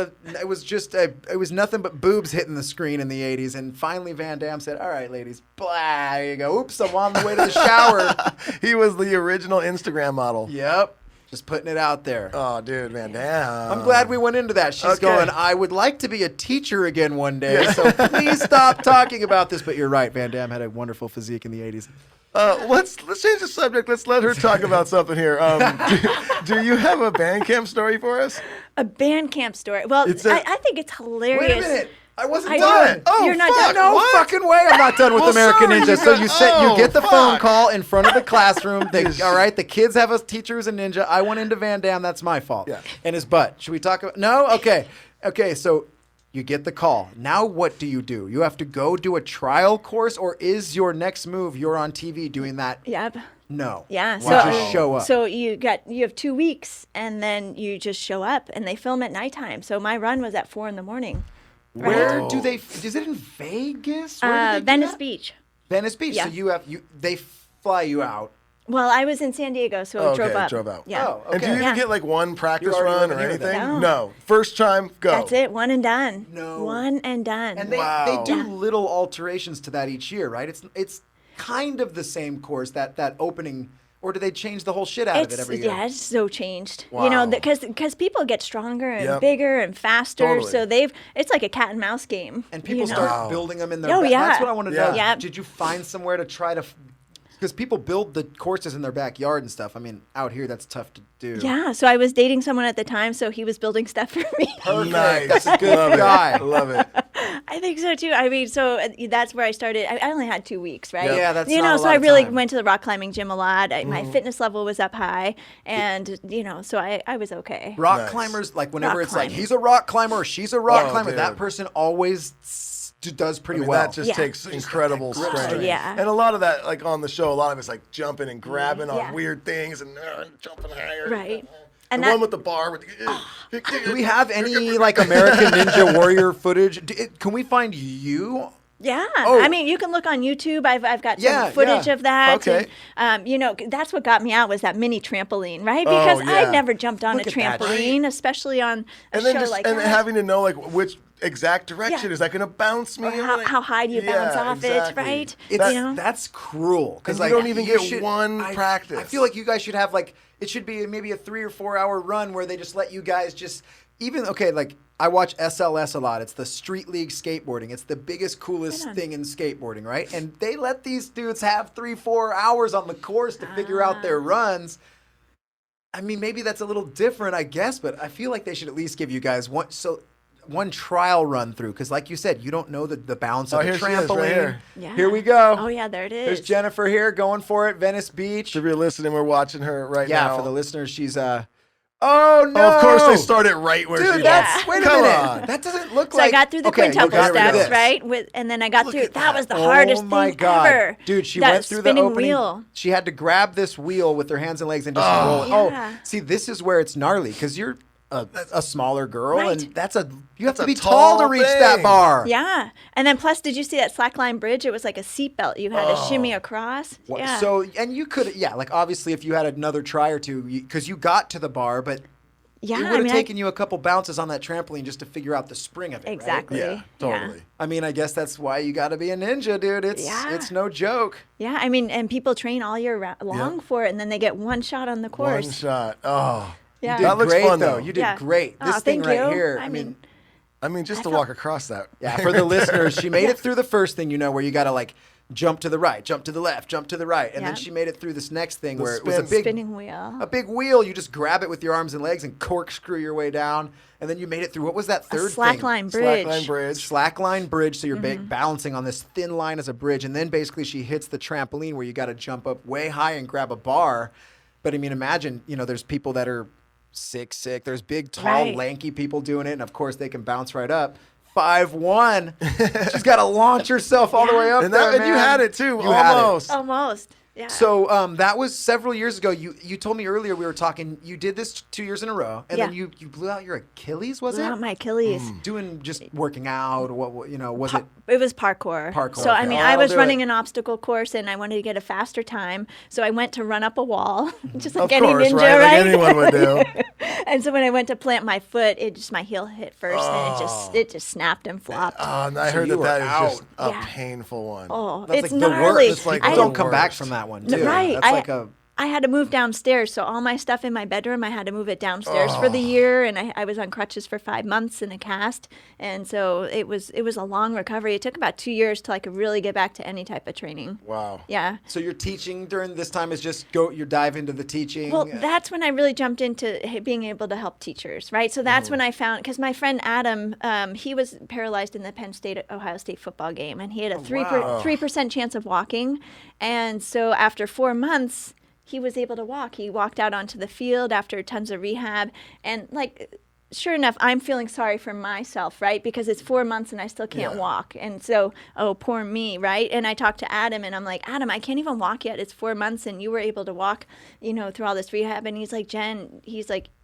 nothing but boobs hitting the screen in the '80s, and finally Van Damme said, "All right, ladies, blah, there you go. Oops, I'm on the way to the shower." He was the original Instagram model. Yep, just putting it out there. Oh, dude, Van Damme. I'm glad we went into that. She's Okay. going, "I would like to be a teacher again one day, so please stop talking about this." But you're right, Van Damme had a wonderful physique in the '80s. Let's change the subject. Let's let her talk about something here. Do you have a band camp story for us? A band camp story. Well, I think it's hilarious. Wait a minute. I wasn't I done. know. Oh, You're not fuck. done. No What? fucking way I'm not done with Well, American sorry, Ninja. So you get the phone fuck. call in front of the classroom. All right, the kids have a teacher who's a ninja. I went into Van Damme. That's my fault. Yeah. And his butt. Should we talk about? No? Okay. Okay, so you get the call. Now what do? You have to go do a trial course, or is your next move you're on TV doing that? Yep. No. Yeah. You So just show up. So you have 2 weeks, and then you just show up, and they film at nighttime. So my run was at 4 a.m. Where Whoa. do they? Is it in Vegas? Where do they do Venice that? Beach. Venice Beach. Yeah. So they fly you out. Well, I was in San Diego, so I drove up. Yeah. Oh, And do you okay. even Yeah. get like one practice already run living or here then. anything? No. First time, go. That's it. One and done. No. One and done. And they Wow. do Yeah. little alterations to that each year, right? It's kind of the same course, that opening, or do they change the whole shit out of it every year? Yeah, it's so changed. Wow. You know, because people get stronger and Yep. bigger and faster. Totally. So it's like a cat and mouse game. And people you know? start Wow. building them in their Oh, back. yeah. That's what I want to know. Yeah. Yep. Did you find somewhere to try to... Because people build the courses in their backyard and stuff. I mean, out here, that's tough to do. Yeah, so I was dating someone at the time, so he was building stuff for me. Perfect. Nice. That's a good Love guy. It. Love it. I think so too. I mean, so that's where I started. I only had 2 weeks, right? Yep. Yeah, that's you not know. a So lot I of really time. went to the rock climbing gym a lot. My fitness level was up high, and so I was okay. Rock Nice. climbers, like whenever Rock it's like climbing. he's a rock climber or she's a rock Oh, climber, that dude. person always does pretty I mean, well. that just Yeah. takes incredible grip strength. strength. Yeah. And a lot of that, like on the show, a lot of it's like jumping and grabbing Yeah. on weird things and jumping higher. Right. And And the one that- with the bar. With the, Do we have any like American Ninja Warrior footage? Can we find you? Yeah, Oh. I mean, you can look on YouTube. I've got Yeah, some footage yeah. of that. Okay. And, that's what got me out was that mini trampoline, right? Oh, Because yeah. I'd never jumped on Look a at that. trampoline, especially on a and then show just like and that. having to know like which exact direction Yeah. is that going to bounce me? Or how high do you bounce off it, right? It's, You know? That's cruel because And you don't even get should- one practice. I feel like you guys should have like it should be maybe a 3 or 4 hour run where they just let you guys just like I watch SLS a lot. It's the Street League skateboarding. It's the biggest, coolest thing in skateboarding, right? And they let these dudes have 3-4 hours on the course to figure out their runs. I mean, maybe that's a little different, I guess, but I feel like they should at least give you guys one trial run through because, like you said, you don't know the balance of Oh, the here she is, right trampoline. here. Yeah. Here we go. Oh yeah, there it is. There's Jennifer here going for it, Venice Beach. If you're listening, we're watching her right Yeah, now. for the listeners, she's oh no! Oh, of course they start it right where Dude, she that's was. wait a Come minute. on. That doesn't look So like. I got through the Okay, quintuple okay, steps, this. right? And then I got Look through. at That that. was the hardest Oh my thing God, ever. dude! She that went through the spinning opening. wheel. She had to grab this wheel with her hands and legs and just roll it. Oh, Yeah. see, this is where it's gnarly because you're a smaller girl Right. and you have That's to a be tall to tall reach that thing. bar. Yeah, and then plus, did you see that slackline bridge? It was like a seatbelt. You had to shimmy across. What- Yeah. So and you could like obviously if you had another try or two because you got to the bar but. yeah, It would have taken you a couple bounces on that trampoline just to figure out the spring of it. right? exactly. Yeah, totally. I mean, I guess that's why you got to be a ninja, dude. It's no joke. Yeah, I mean, and people train all year long for it, and then they get one shot on the course. One shot. Oh. Yeah. You did That looks great, fun, though. though. You did Yeah. great. This Oh, thing thank right you. here. I mean, Just to felt- walk across that. yeah. For the listeners, she made it through the first thing, where you got to like jump to the right, jump to the left, jump to the right, and then Yeah. she made it through this next thing The where it was a spin. big spinning wheel. a big wheel. You just grab it with your arms and legs and corkscrew your way down, and then you made it through. What was that third thing? slackline bridge. Slackline bridge. Slackline bridge, so you're balancing on this thin line as a bridge, and then basically she hits the trampoline where you got to jump up way high and grab a bar. But I mean, imagine there's people that are sick. There's big, tall, Right. lanky people doing it, and of course they can bounce right up. 5'1". She's got to launch herself all the way up And there, you man. had it too, You had it. almost. Almost. Yeah. So that was several years ago. You told me earlier we were talking. You did this 2 years in a row, and then Yeah. you blew out your Achilles. Was Blew it out my Achilles. doing just working out? Or what was it? It was parkour. Parkour, So I okay. mean, Oh, I I'll was do running it. an obstacle course, and I wanted to get a faster time. So I went to run up a wall, just Of like any course, ninja, right? right? Like anyone would do. And so when I went to plant my foot, my heel hit first, and it just snapped and flopped. Oh, and I So heard you that were is just out. a Yeah. painful one. Oh, That's it's like the gnarly. worst. like People the don't come back worst. from that one No, too. right. That's like a I had to move downstairs. So all my stuff in my bedroom, I had to move it downstairs for the year. And I was on crutches for 5 months in a cast. And so it was a long recovery. It took about 2 years till I could really get back to any type of training. Wow. Yeah. So your teaching during this time is just you dive into the teaching. Well, that's when I really jumped into being able to help teachers, right? So that's when I found, because my friend Adam, he was paralyzed in the Penn State-Ohio State football game, and he had a 3% chance of walking. And so after 4 months, he was able to walk. He walked out onto the field after tons of rehab. And like, sure enough, I'm feeling sorry for myself, right? Because it's 4 months and I still can't walk. And so, oh, poor me, right? And I talked to Adam and I'm like, Adam, I can't even walk yet. It's 4 months and you were able to walk, through all this rehab. And he's like, Jen,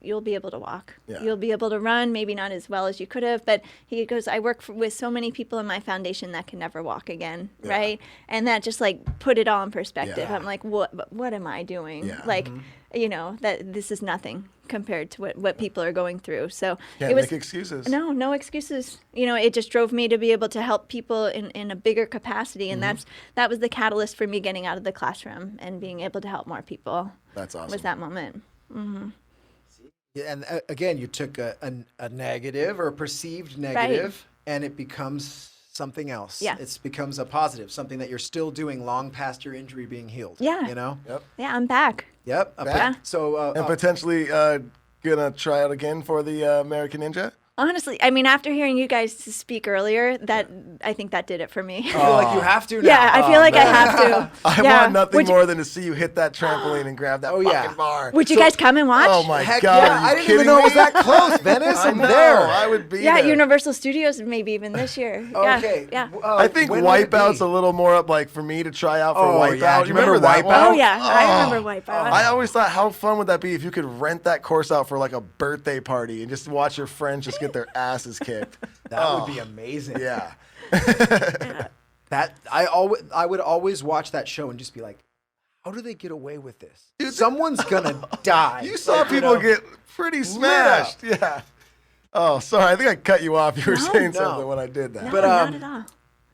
you'll be able to walk. Yeah. You'll be able to run, maybe not as well as you could have. But he goes, I work with so many people in my foundation that can never walk again, right? And that just like put it all in perspective. Yeah. I'm like, what am I doing? Yeah. Like, that this is nothing compared to what people are going through. So Can't it was make excuses. no excuses. It just drove me to be able to help people in a bigger capacity, and that was the catalyst for me getting out of the classroom and being able to help more people. That's awesome. Was that moment. Yeah, and again, you took a negative or a perceived negative, and it becomes something else. Yeah. It becomes a positive, something that you're still doing long past your injury being healed. Yeah. Yep. Yeah, I'm back. Yep. Back. So And potentially gonna try out again for the American Ninja. Honestly, I mean, after hearing you guys speak earlier, I think that did it for me. I feel like you have to now. Yeah, I feel like I have to. I Yeah. want nothing Would you- more than to see you hit that trampoline and grab that fucking bar. Would you guys come and watch? Oh my Heck God! yeah! are you I didn't kidding even know it was me? that close, Venice. I I'm know. there. I would be Yeah, there. Universal Studios maybe even this year. Okay. Yeah. I think when would it Wipeout's be? a little more up like for me to try out for Oh, Wipeout. yeah. Do you remember that Wipeout? one? Oh yeah, I remember Wipeout. I always thought, how fun would that be if you could rent that course out for like a birthday party and just watch your friends just get their asses kicked? That would be amazing. Yeah. That I would always watch that show and just be like, how do they get away with this? Dude, Someone's gonna die. You saw Like, people get pretty smashed. Yeah. Oh, sorry. I think I cut you off. You were saying no. something when I did that. No, but, not at all.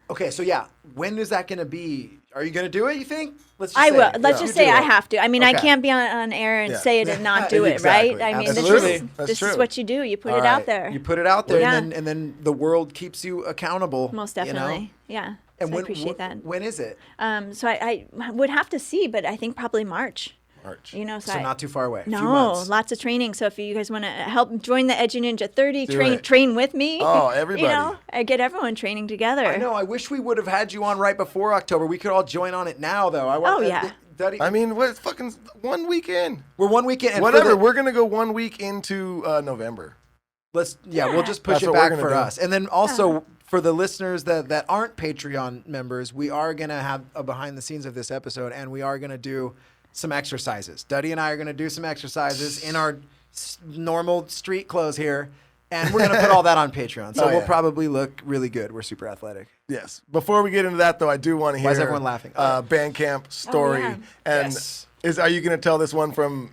Okay, so yeah, when is that gonna be? Are you gonna do it? You think? Let's just I say will. it. Let's You just do say I it. have to. I mean, I Okay. can't be on air and Yeah. say it and not do it, Exactly. right? I mean, Absolutely. That's this is true. what you do. You put All it out right. there. You put it out there, Yeah. and then the world keeps you accountable. Most you know? definitely. Yeah. And So when, I appreciate that. When is it? So I would have to see, but I think probably March. March. So not too far away. No, Few months. lots of training. So if you guys want to help join the Edu Ninja 30, Do train it. train with me. Oh, everybody. I get everyone training together. I know. I wish we would have had you on right before October. We could all join on it now, though. Oh, yeah. I mean, what fucking 1 week in? We're 1 weekend. And Whatever. We're going to go 1 week into November. we'll just push That's it what we're back gonna for do. us. And then also for the listeners that aren't Patreon members, we are going to have a behind the scenes of this episode, and we are going to do some exercises. Duddy and I are going to do some exercises in our normal street clothes here, and we're going to put all that on Patreon. So Oh, we'll yeah. probably look really good. We're super athletic. Yes. Before we get into that, though, I do want to hear. Why is everyone laughing? Bandcamp story. yeah. And Yes. are you going to tell this one from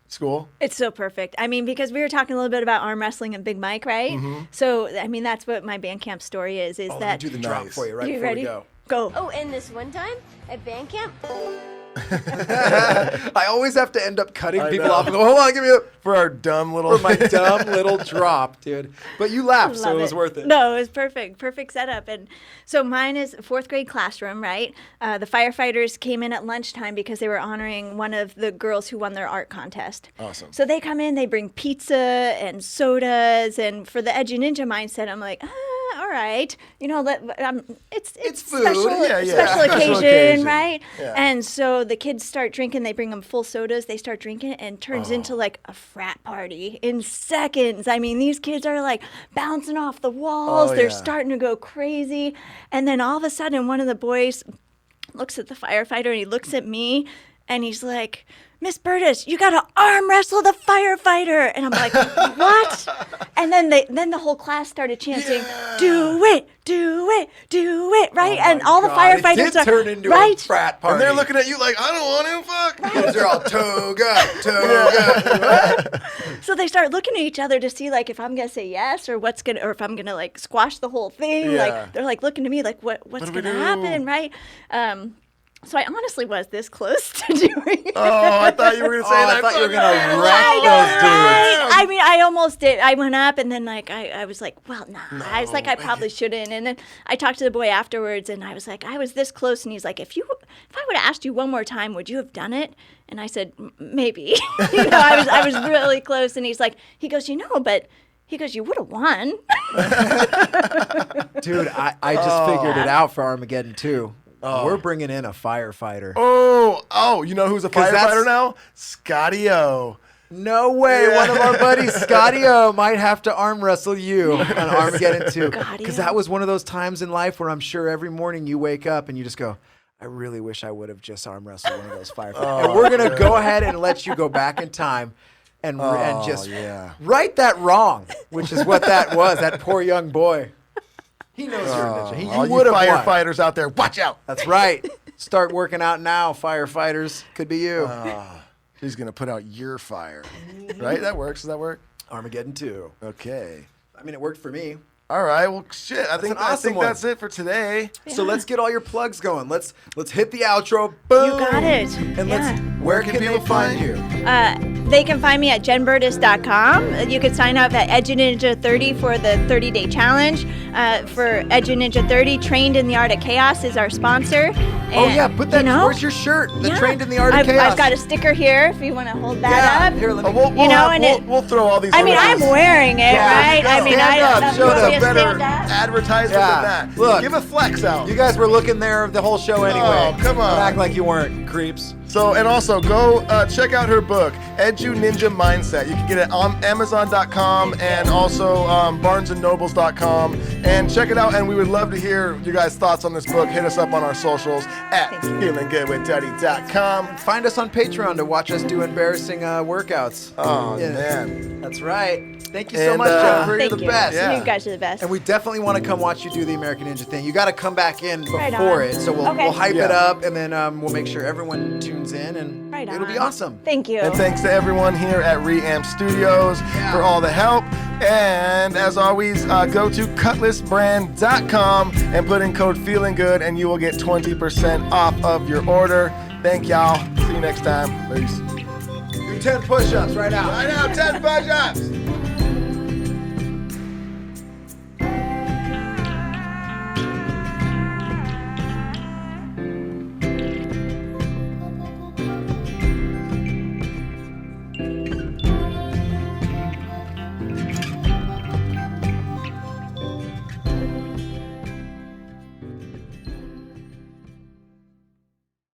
school? It's so perfect. I mean, because we were talking a little bit about arm wrestling and Big Mike, right? Mm-hmm. So, I mean, that's what my Bandcamp story is Let me that. do the drop Nice. for you right You before ready? we go. Go. Oh, and this one time at band camp, I always have to end up cutting I people know. off and go, hold on, give me a... For our dumb little. For my dumb little drop, dude. But you laughed, so Love it was worth it. No, it was perfect. Perfect setup. And so mine is fourth grade classroom, right? The firefighters came in at lunchtime because they were honoring one of the girls who won their art contest. Awesome. So they come in, they bring pizza and sodas. And for the Edu Ninja mindset, I'm like, all right. It's food. special, Yeah, yeah. special Special occasion, occasion. right? Yeah. And so the kids start drinking. They bring them full sodas. They start drinking, and it turns Oh. into like a frat party in seconds. I mean, these kids are like bouncing off the walls. Oh, They're yeah. starting to go crazy. And then all of a sudden, one of the boys looks at the firefighter and he looks at me and he's like, Miss Burdis, you gotta arm wrestle the firefighter. And I'm like, what? And then the whole class started chanting, do it, do it, do it, right? Oh and my all the God, firefighters it did are turn into right. a frat party. And they're looking at you like, I don't want to. Fuck. Because they're all toga. So they start looking at each other to see like if I'm gonna say yes or if I'm gonna like squash the whole thing. Yeah. Like they're like looking to me like what's do we gonna do? happen, right? So I honestly was this close to doing it. Oh, I thought you were going to say that. I thought you were going to I wreck know, those dudes. right? I mean, I almost did. I went up and then I was like, well, nah. I was like, I probably shouldn't. And then I talked to the boy afterwards and I was like, I was this close. And he's like, if I would have asked you one more time, would you have done it? And I said, maybe. I was really close. And he goes, but he goes, you would have won. Dude, I just figured it out for Armageddon 2. We're bringing in a firefighter. Oh, you know who's a 'Cause firefighter now? Scotty O. No way. One of our buddies, Scotty O, might have to arm wrestle you on Armageddon 2. Because that was one of those times in life where I'm sure every morning you wake up and you just go, I really wish I would have just arm wrestled one of those firefighters. And we're going to go ahead and let you go back in time and just right that wrong, which is what that was, that poor young boy. He knows you're a ninja. All You you would have firefighters out there, watch out. That's right. Start working out now, firefighters. Could be you. He's going to put out your fire. Right? That works. Does that work? Armageddon 2. Okay. I mean, it worked for me. All right. Well, shit. I think awesome one. that's it for today. So let's get all your plugs going. Let's hit the outro. Boom. You got it. And where can people find you? They can find me at jenburdis.com. You can sign up at EduNinja 30 for the 30-day challenge. For EduNinja 30, Trained in the Art of Chaos is our sponsor. Put that towards your shirt. The Trained in the Art of Chaos. I've got a sticker here if you want to hold that up. Here, let me. We'll throw all these. I mean, I'm wearing it, right? I mean, stand up. Show you want me the to better stand up? advertisement than that. Look, give a flex out. You guys were looking there the whole show anyway. Oh, come on. Don't act like you weren't, creeps. So, and also go check out her book, Edu Ninja Mindset. You can get it on Amazon.com and also BarnesandNobles.com. And check it out. And we would love to hear you guys' thoughts on this book. Hit us up on our socials at feelinggoodwithduddy.com. Find us on Patreon to watch us do embarrassing workouts. Oh, man. That's right. Thank you so much, Jennifer. You're the best. Yeah. You guys are the best. And we definitely want to come watch you do the American Ninja thing. You got to come back in before it. So we'll hype it up, and then we'll make sure everyone tunes in, and it'll be awesome. Thank you. And thanks to everyone here at Reamp Studios for all the help. And as always, go to cutlassbrand.com and put in code FEELINGGOOD, and you will get 20% off of your order. Thank y'all. See you next time. Peace. Do 10 push-ups right now. Right now, 10 push-ups.